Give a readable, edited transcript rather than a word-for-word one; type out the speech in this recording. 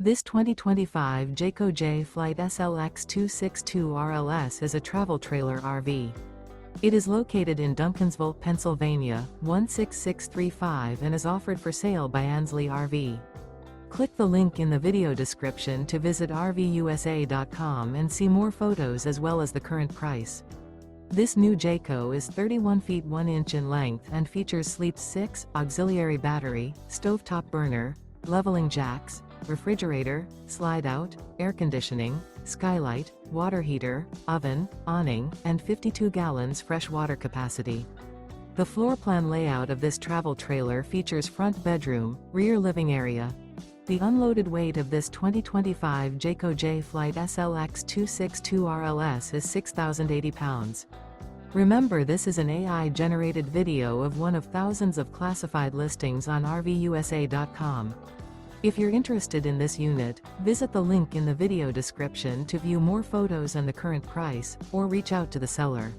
This 2025 Jayco Jay Flight SLX 262 RLS is a travel trailer RV. It is located in Duncansville, Pennsylvania, 16635 and is offered for sale by Ansley RV. Click the link in the video description to visit RVUSA.com and see more photos as well as the current price. This new Jayco is 31 feet 1 inch in length and features Sleep 6, auxiliary battery, stovetop burner, leveling jacks, refrigerator, slide-out, air conditioning, skylight, water heater, oven, awning, and 52 gallons fresh water capacity. The floor plan layout of this travel trailer features front bedroom, rear living area. The unloaded weight of this 2025 Jayco Jay Flight SLX 262 RLS is 6,080 pounds. Remember, this is an AI-generated video of one of thousands of classified listings on RVUSA.com. If you're interested in this unit, visit the link in the video description to view more photos and the current price, or reach out to the seller.